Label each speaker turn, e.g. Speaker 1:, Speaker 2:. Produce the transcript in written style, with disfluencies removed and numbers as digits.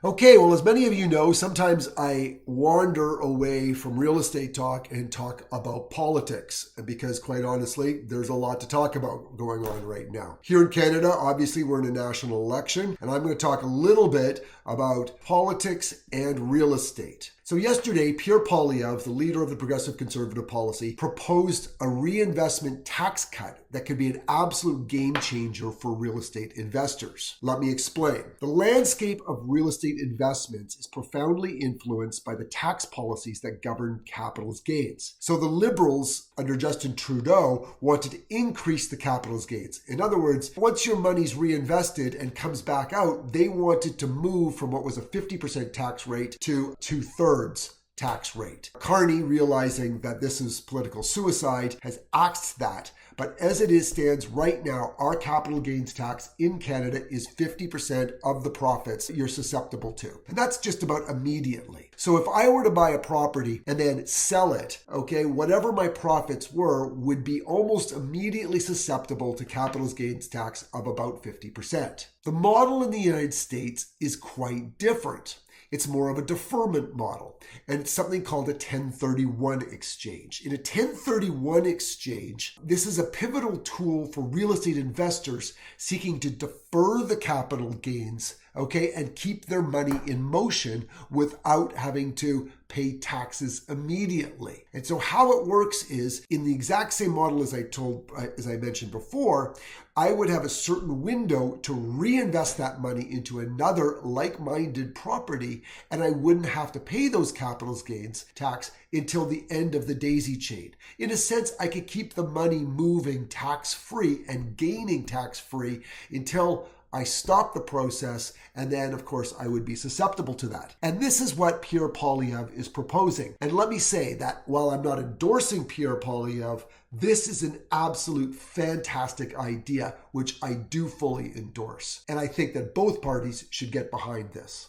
Speaker 1: Okay, well, as many of you know, sometimes I wander away from real estate talk and talk about politics because, quite honestly, there's a lot to talk about going on right now. Here in Canada, obviously, we're in a national election, and I'm going to talk a little bit about politics and real estate. So yesterday, Pierre Poilievre, the leader of the Progressive Conservative Policy, proposed a reinvestment tax cut that could be an absolute game changer for real estate investors. Let me explain. The landscape of real estate investments is profoundly influenced by the tax policies that govern capital gains. So the Liberals under Justin Trudeau wanted to increase the capital gains. In other words, once your money's reinvested and comes back out, they wanted to move from what was a 50% tax rate to 2/3 tax rate. Carney, realizing that this is political suicide, has axed that. But as it stands right now, our capital gains tax in Canada is 50% of the profits you're susceptible to. And that's just about immediately. So if I were to buy a property and then sell it, okay, whatever my profits were would be almost immediately susceptible to capital gains tax of about 50%. The model in the United States is quite different. It's more of a deferment model, and it's something called a 1031 exchange. In a 1031 exchange, this is a pivotal tool for real estate investors seeking to defer the capital gains, okay, and keep their money in motion without having to pay taxes immediately. And so how it works is, in the exact same model as I mentioned before, I would have a certain window to reinvest that money into another like-minded property, and I wouldn't have to pay those capital gains tax until the end of the daisy chain. In a sense, I could keep the money moving tax-free and gaining tax-free until I stop the process, and then, of course, I would be susceptible to that. And this is what Pierre Poilievre is proposing. And let me say that while I'm not endorsing Pierre Poilievre, this is an absolute fantastic idea, which I do fully endorse. And I think that both parties should get behind this.